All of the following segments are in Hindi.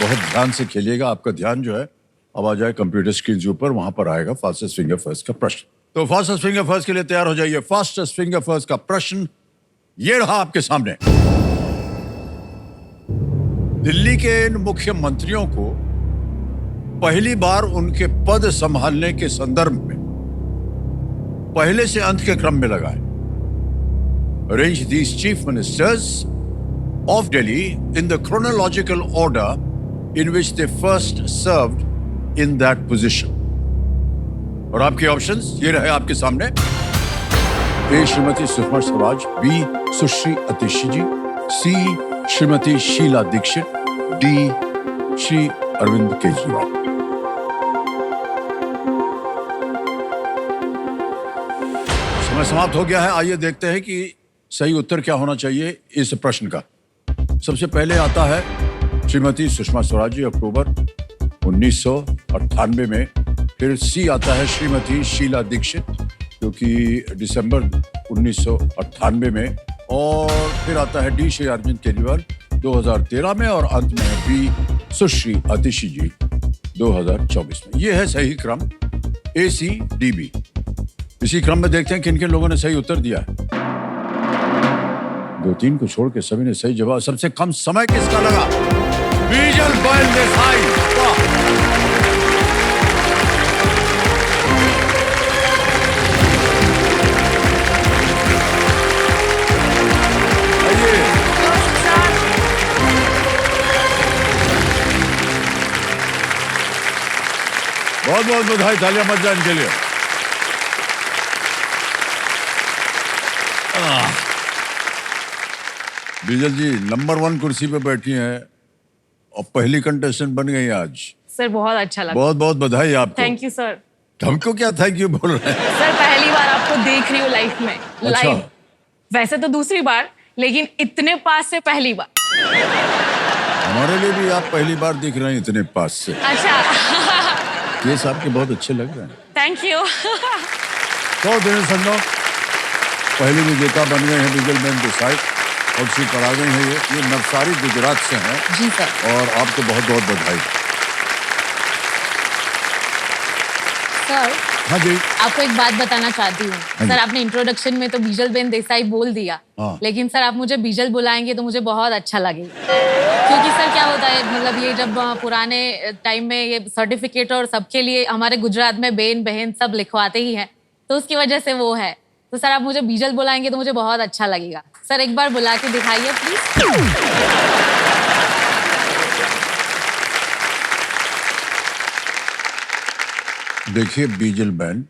बहुत ध्यान से खेलिएगा। आपका ध्यान जो है अब आ जाए कंप्यूटर स्क्रीन के ऊपर, वहां पर आएगा फास्टेस्ट फिंगर फर्स्ट का प्रश्न। तो फास्टेस्ट फिंगर फर्स्ट के लिए तैयार हो जाइए। फास्टेस्ट फिंगर फर्स्ट का प्रश्न ये रहा आपके सामने। दिल्ली के इन मुख्यमंत्रियों को पहली बार उनके पद संभालने के संदर्भ में पहले से अंत के क्रम में लगाए। Arrange these chief ministers of Delhi in the chronological order in which they first served in that position. और आपके ऑप्शंस ये रहे आपके सामने। ए श्रीमती सुषमा स्वराज, बी सुश्री आतिशी जी, सी श्रीमती शीला दीक्षित, डी श्री अरविंद केजरीवाल। समय समाप्त हो गया है। आइए देखते हैं कि सही उत्तर क्या होना चाहिए इस प्रश्न का। सबसे पहले आता है श्रीमती सुषमा स्वराज जी, अक्टूबर 1998 में। फिर सी आता है श्रीमती शीला दीक्षित, जो कि दिसंबर 1998 में। और फिर आता है डी श्री अरविंद केजरीवाल 2013 में। और अंत में है बी सुश्री आतिशी जी 2024 में। यह है सही क्रम ए सी डी बी। इसी क्रम में देखते हैं किन किन लोगों ने सही उत्तर दिया है। 2-3 को छोड़ के सभी ने सही जवाब। सबसे कम समय किसका लगा? बीजल बैन देसाई। वाह! आइए। बहुत बहुत बधाई, तालियां मत जान के लिए। बीजल जी नंबर 1 कुर्सी पे बैठी हैं और पहली कंटेस्टेंट बन गई आज। सर बहुत अच्छा लगा। बहुत बहुत बधाई आपको। Thank you sir. हमको क्या थैंक यू बोल रहे हैं? सर पहली बार आपको देख रही हूँ लाइफ में। अच्छा। लाइव वैसे तो दूसरी बार, लेकिन इतने पास से पहली बार। हमारे लिए भी आप पहली बार दिख रहे हैं इतने पास से। अच्छा। केस आपके बहुत अच्छे लग रहे हैं। Thank you. तो दिनेश संगो पहली विजेता बन गए हैं बीजल बैन देसाई और सी पर आ गई है। ये नवसारी गुजरात से हैं। जी सर। और आपको बहुत बहुत बधाई। सर हाँ जी। आपको एक बात बताना चाहती हूँ। जी। सर आपने इंट्रोडक्शन में तो बीजल बैन देसाई बोल दिया। हाँ। लेकिन सर आप मुझे बीजल बुलाएंगे तो मुझे बहुत अच्छा लगेगा। क्योंकि सर क्या होता है, मतलब ये जब पुराने टाइम में ये सर्टिफिकेट और सबके लिए हमारे गुजरात में बेन बहन सब लिखवाते ही हैं, तो उसकी वजह से वो है। तो सर आप मुझे बीजल बुलाएंगे तो मुझे बहुत अच्छा लगेगा। सर एक बार बुला के दिखाइए प्लीज। देखिए बीजल बैन,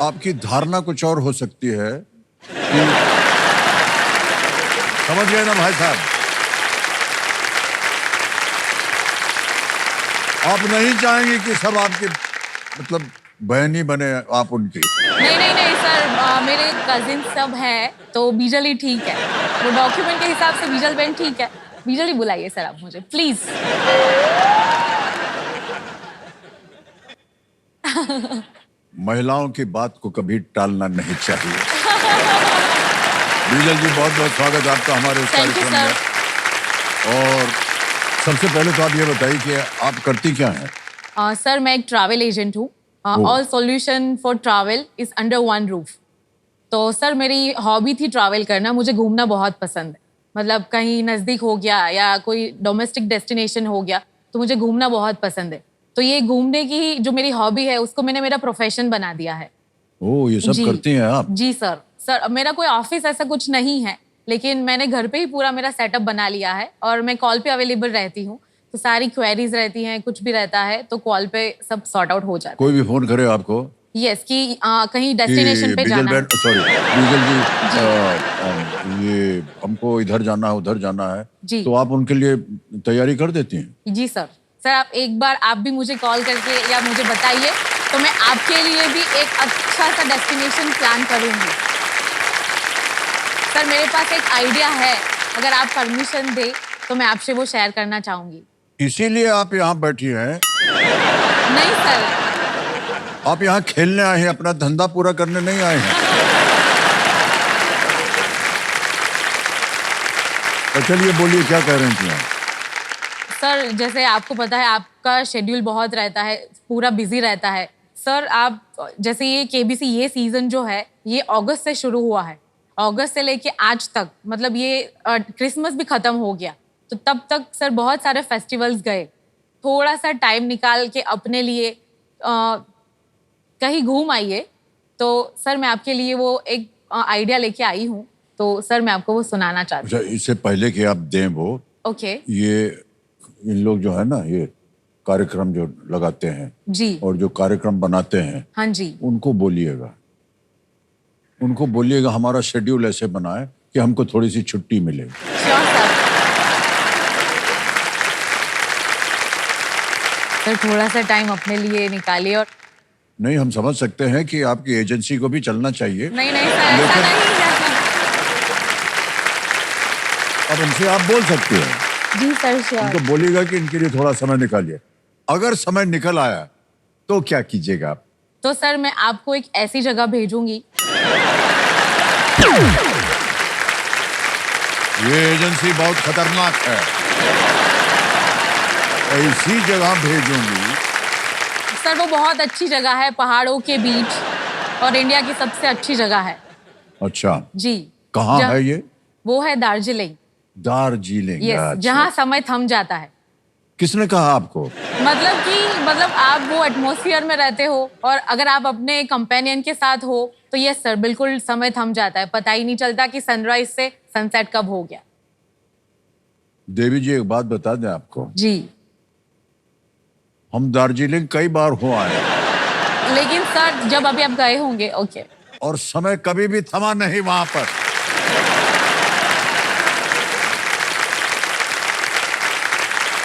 आपकी धारणा कुछ और हो सकती है कि समझ गए ना भाई साहब? आप नहीं चाहेंगे कि सब आपके मतलब बहन ही बने आप उनकी? नहीं सर, मेरे कजिन सब है तो बीजल ही ठीक है। वो डॉक्यूमेंट के हिसाब से बीजल बैन ठीक है। बीजल ही बुलाइए सर आप मुझे प्लीज। महिलाओं की बात को कभी टालना नहीं चाहिए। बीजल जी बहुत बहुत स्वागत आपका हमारे इस कार्यक्रम में। और सबसे पहले तो आप ये बताइए कि आप करती क्या हैं? सर मैं एक ट्रैवल एजेंट हूँ। All solution for travel is under one roof. तो सर मेरी हॉबी थी ट्रैवल करना। मुझे घूमना बहुत पसंद है। मतलब कहीं नज़दीक हो गया या कोई डोमेस्टिक डेस्टिनेशन हो गया तो मुझे घूमना बहुत पसंद है। तो ये घूमने की जो मेरी हॉबी है उसको मैंने मेरा प्रोफेशन बना दिया है। ओह, ये सब करती हैं आप? जी सर। सर मेरा कोई ऑफिस ऐसा कुछ नहीं है, लेकिन मैंने घर पे ही पूरा मेरा सेटअप बना लिया है और मैं कॉल पे अवेलेबल रहती हूँ। तो सारी क्वेरीज रहती हैं, कुछ भी रहता है तो कॉल पे सब सॉर्ट आउट हो जाता है। कोई भी फोन करे आपको? यस कि कहीं डेस्टिनेशन पे जाना है। सॉरी बीजल जी, ये हमको इधर जाना है उधर जाना है जी। तो आप उनके लिए तैयारी कर देती हैं? जी सर। सर आप एक बार आप भी मुझे कॉल करके या मुझे बताइए तो मैं आपके लिए भी एक अच्छा सा डेस्टिनेशन प्लान करूंगी। सर मेरे पास एक आइडिया है, अगर आप परमिशन दे तो मैं आपसे वो शेयर करना चाहूंगी। इसीलिए आप यहाँ बैठी हैं? नहीं सर, आप यहाँ खेलने आए हैं, अपना धंधा पूरा करने नहीं आए हैं। तो चलिए बोलिए क्या कह रहे थी आप? सर जैसे आपको पता है आपका शेड्यूल बहुत रहता है, पूरा बिजी रहता है। सर आप जैसे ये केबीसी ये सीजन जो है ये अगस्त से शुरू हुआ है, अगस्त से लेके आज तक, मतलब ये क्रिसमस भी खत्म हो गया, तो तब तक सर बहुत सारे फेस्टिवल्स गए। थोड़ा सा टाइम निकाल के अपने लिए कहीं घूम आइए। तो सर मैं आपके लिए वो एक आइडिया लेके आई हूँ, तो सर मैं आपको वो सुनाना चाहती अच्छा, इससे पहले कि आप दें वो, हूँ। ओके ये इन लोग जो है ना, ये कार्यक्रम जो लगाते हैं जी, और जो कार्यक्रम बनाते हैं, हाँ जी, उनको बोलिएगा हमारा शेड्यूल ऐसे बनाए कि हमको थोड़ी सी छुट्टी मिले। Sure sir. सर थोड़ा सा टाइम अपने लिए निकालिए। और नहीं, हम समझ सकते हैं कि आपकी एजेंसी को भी चलना चाहिए। नहीं नहीं सर, ऐसा लेकिन- नहीं है। अब उनसे आप बोल सकते हैं, जी सर श्योर। उनको बोलिएगा कि इनके लिए थोड़ा समय निकालिए। अगर समय निकल आया तो क्या कीजिएगा आप? तो सर मैं आपको एक ऐसी जगह भेजूंगी। ये एजेंसी बहुत खतरनाक है। ऐसी जगह भेजूंगी। सर वो बहुत अच्छी जगह है, पहाड़ों के बीच, और इंडिया की सबसे अच्छी जगह है। अच्छा, जी। कहाँ जहाँ- है ये? वो है दार्जिलिंग। दार्जिलिंग। यस, अच्छा। जहाँ समय थम जाता है। किसने कहा आपको? मतलब आप वो एटमॉस्फेयर में रहते हो, और अगर आप अपने कंपेनियन के साथ हो तो यस सर, बिल्कुल समय थम जाता है, पता ही नहीं चलता कि सनराइज से सनसेट कब हो गया। देवी जी एक बात बता दें आपको, जी। हम दार्जिलिंग कई बार हो आए लेकिन सर जब अभी आप गए होंगे, ओके, और समय कभी भी थमा नहीं वहां पर।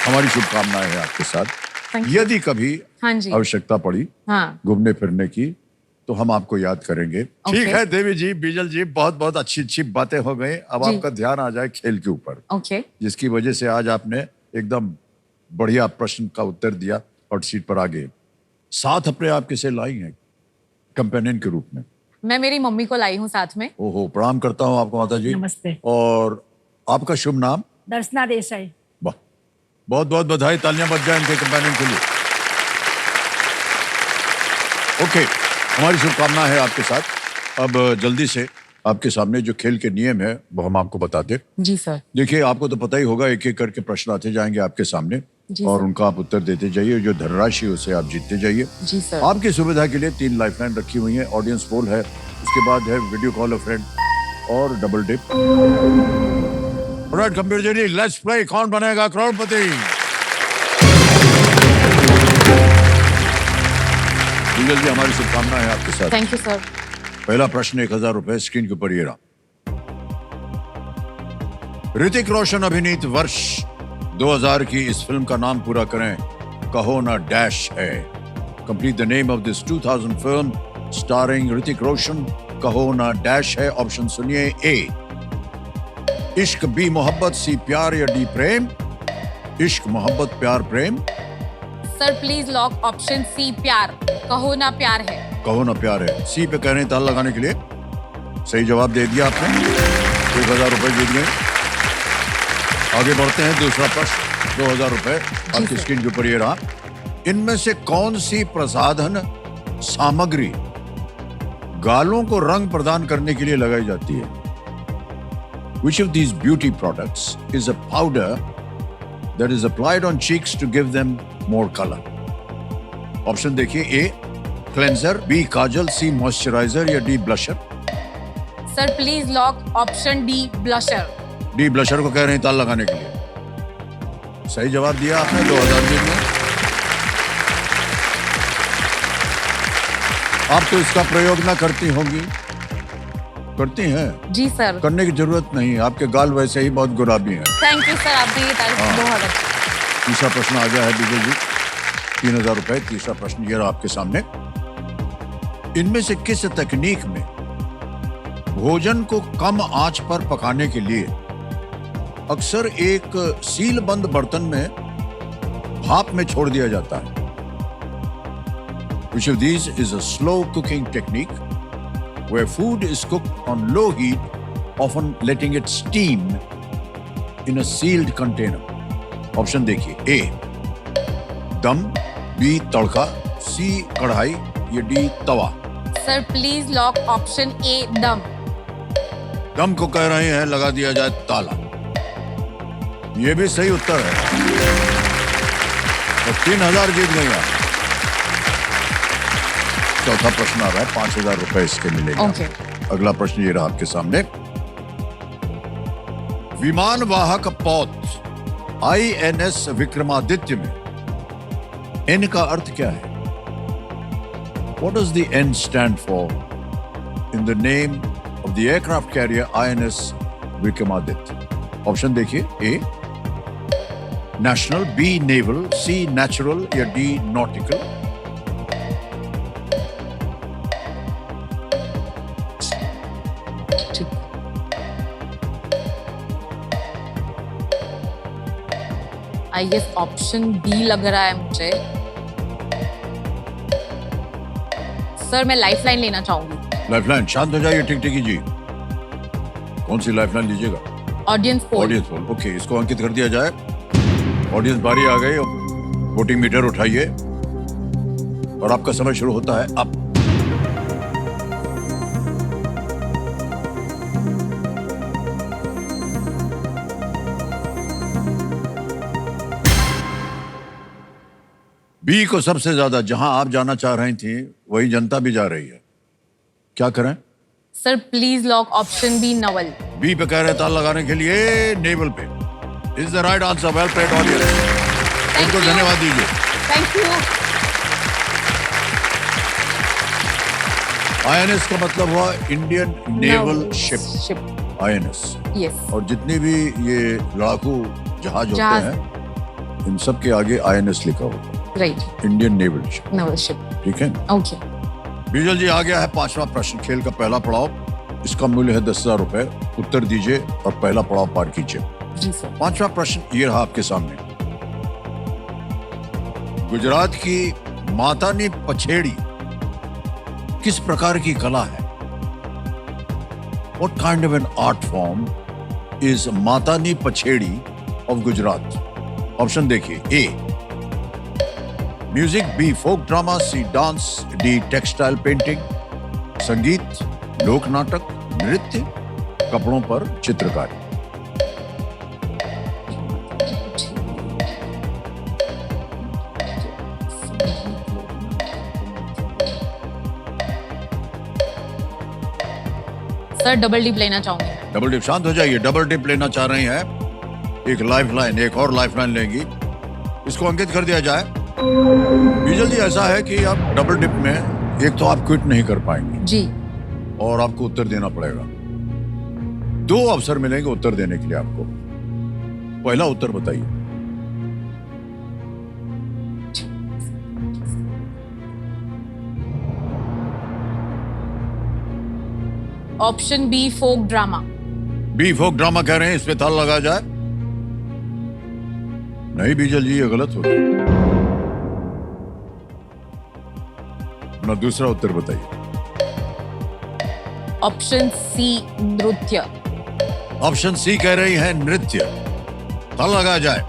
हमारी शुभकामनाएं हैं आपके साथ। Thank you. यदि कभी हाँ जी, आवश्यकता पड़ी हाँ, घूमने फिरने की तो हम आपको याद करेंगे। ठीक है देवी जी, बीजल जी, बहुत बहुत अच्छी अच्छी बातें हो गई। अब जी। आपका ध्यान आ जाए खेल के ऊपर, ओके, जिसकी वजह से आज आपने एकदम बढ़िया प्रश्न का उत्तर दिया और सीट पर आ गए। साथ अपने आप किसे लाई हैं कंपेनियन के रूप में? मैं मेरी मम्मी को लाई हूँ साथ में। ओहो, प्रणाम करता हूँ आपको माता जी। नमस्ते। और आपका शुभ नाम? दर्शना देसाई। वाह, बहुत बहुत बधाई, तालियां बज जाए इनके कंपेनियन के लिए। ओके, हमारी शुभकामना है आपके साथ। अब जल्दी से आपके सामने जो खेल के नियम है वो हम आपको बताते। जी सर। देखिए, आपको तो पता ही होगा, एक एक करके प्रश्न आते जाएंगे आपके सामने जी और सर। उनका आप उत्तर देते जाइए। जो धनराशि उसे आप जीतते जाइए। जी सर। आपकी सुविधा के लिए 3 लाइफलाइन रखी हुई है। ऑडियंस पोल है, उसके बाद है वीडियो कॉल अ फ्रेंड और double dip. Alright computer ji, let's play. Kaun Banega करोड़पति? बीजल जी, हमारी शुभकामना है आपके साथ। Thank you sir. पहला प्रश्न 1000 रुपए स्क्रीन के ऊपर ये रहा। ऋतिक रोशन अभिनीत वर्ष 2000 की इस फिल्म का नाम पूरा करें। कहो ना डैश है। Complete the name of this 2000 film starring Hrithik Roshan. Kaho Naa dash है। ऑप्शन सुनिए। ए इश्क, बी मोहब्बत, सी प्यार या डी प्रेम? इश्क, मोहब्बत, प्यार, प्रेम? Sir please lock option C, प्यार। कहो ना प्यार है। कहो ना प्यार है। सी पे कह रहे हैं ताल लगाने के लिए। सही जवाब दे दिया आपने, 1000 रुपए जीत गए। आगे बढ़ते हैं। दूसरा प्रश्न 2000 रुपए आपकी सर। स्क्रीन के ऊपर ये रहा। इनमें से कौन सी प्रसाधन सामग्री गालों को रंग प्रदान करने के लिए लगाई जाती है? Which of these beauty products is a powder that is applied on cheeks to give them more color? Option देखिए। ए क्लेंजर, बी काजल, सी मॉइस्चराइजर या D blusher? Sir please lock option D, blusher. D blusher को कह रहे हैं ताल लगाने के लिए। सही जवाब दिया आपने, 2000 जीत गए। आप तो इसका प्रयोग ना करती होंगी? करती हैं? जी सर। करने की जरूरत नहीं है, आपके गाल वैसे ही बहुत गुलाबी हैं। थैंक यू सर, आपने ये तारीफ हाँ। बहुत अच्छी। तीसरा प्रश्न आ गया है बीजल जी, 3000 रुपए। तीसरा प्रश्न ये रहा आपके सामने। इनमें से किस तकनीक में भोजन को कम आंच पर पकाने के लिए अक्सर एक सील बंद बर्तन में भाप में छोड़ दिया जाता है? Which of these is a slow cooking technique where food is cooked on low heat, often letting it steam in a sealed container? Option देखिए, ए दम, बी तड़का, सी कढ़ाई, या D Tawa. Sir please lock option A दम। दम को कह रहे हैं लगा दिया जाए ताला। ये भी सही उत्तर है, तो 3000 जीत गई आप। चौथा प्रश्न आ रहा है, 5000 रुपए इसके मिलेंगे। Okay. अगला प्रश्न ये रहा आपके सामने। विमान वाहक पौध INS विक्रमादित्य में N का अर्थ क्या है? What does the N stand for in the name of the aircraft carrier INS Vikramaditya? Option देखिए, A national, B naval, C natural, या D nautical. I guess option B लग रहा है मुझे। सर मैं लाइफलाइन लेना चाहूंगी। लाइफलाइन, शांत हो जाइए टिकटिकी जी। कौन सी लाइफलाइन लीजिएगा? Audience poll. Audience poll, okay, इसको अंकित कर दिया जाए। ऑडियंस बारी आ गई, वोटिंग मीटर उठाइए और आपका समय शुरू होता है अब। बी को सबसे ज्यादा, जहां आप जाना चाह रही थी वही जनता भी जा रही है। क्या करें? Sir please lock option B naval. B पे कह रहे ताल लगाने के लिए नेवल पे। Is the right answer. Well played audience, इनको धन्यवाद दीजिए। Thank you. INS का मतलब हुआ Indian naval ship, INS। Yes. और जितनी भी ये लड़ाकू जहाज होते हैं, इन सब के आगे INS लिखा होता है। Right. Indian naval ship. Naval ship. ठीक है। ओके। बीजल जी, आ गया है 5वां प्रश्न, खेल का पहला पड़ाव। इसका मूल्य है 10,000 रुपए। उत्तर दीजिए और पहला पड़ाव पार कीजिए। जी सर। 5वां प्रश्न ये रहा आपके सामने। गुजरात की मातानी पछेड़ी किस प्रकार की कला है? What kind of an art form is मातानी Pachhedi of Gujarat? Option देखिए, ए म्यूजिक, बी फोक ड्रामा, सी डांस, डी टेक्सटाइल पेंटिंग। संगीत, लोक नाटक, नृत्य, कपड़ों पर चित्रकारी। सर डबल डिप लेना चाहूंगी। डबल डिप, शांत हो जाइए। डबल डिप लेना चाह रही हैं। एक लाइफलाइन, एक और लाइफलाइन लेंगी। इसको अंकित कर दिया जाए। बीजल जी, ऐसा है कि आप डबल डिप में एक तो आप क्विट नहीं कर पाएंगे जी, और आपको उत्तर देना पड़ेगा। 2 अवसर मिलेंगे उत्तर देने के लिए आपको। पहला उत्तर बताइए। ऑप्शन बी फोक ड्रामा। बी फोक ड्रामा कह रहे हैं, इस पे ताला लगा जाए। नहीं बीजल जी, ये गलत हो गया। अपना दूसरा उत्तर बताइए। ऑप्शन सी नृत्य। ऑप्शन सी कह रही है नृत्य। ताला लगा जाए।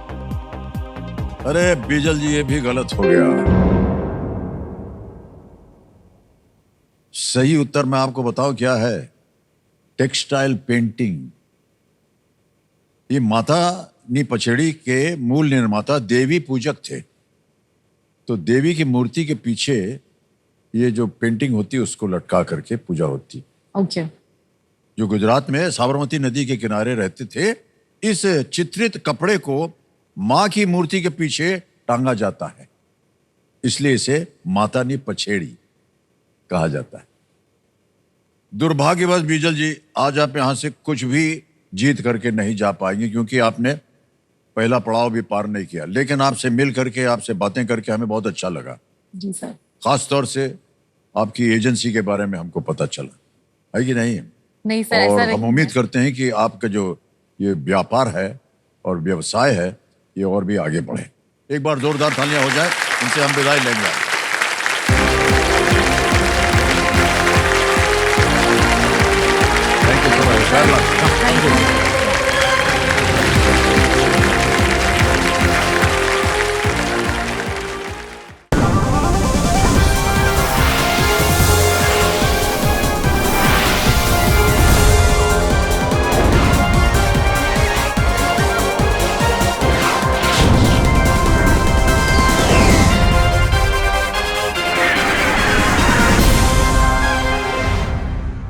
अरे बीजल जी, ये भी गलत हो गया। सही उत्तर मैं आपको बताऊं क्या है? Textile painting. ये मातानी पछेड़ी के मूल निर्माता देवी पूजक थे। तो देवी की मूर्ति के पीछे ये जो पेंटिंग होती है उसको लटका करके पूजा होती। ओके। जो गुजरात में साबरमती नदी के किनारे रहते थे, इस चित्रित कपड़े को मां की मूर्ति के पीछे टांगा जाता है, इसलिए इसे मातानी पछेड़ी कहा जाता है। दुर्भाग्यवश बीजल जी, आज आप यहां से कुछ भी जीत करके नहीं जा पाएंगे, क्योंकि आपने पहला पड़ाव भी पार नहीं किया। लेकिन आपसे मिल करके, आपसे बातें करके हमें बहुत अच्छा लगा। जी सर। खास तौर से आपकी एजेंसी के बारे में हमको पता चला, है कि नहीं? नहीं सर, और ऐसा हम उम्मीद करते हैं कि आपका जो ये व्यापार है और व्यवसाय है, ये और भी आगे बढ़े। एक बार जोरदार तालियां हो जाए, इनसे हम विदाई लेंगे। Thank you so much.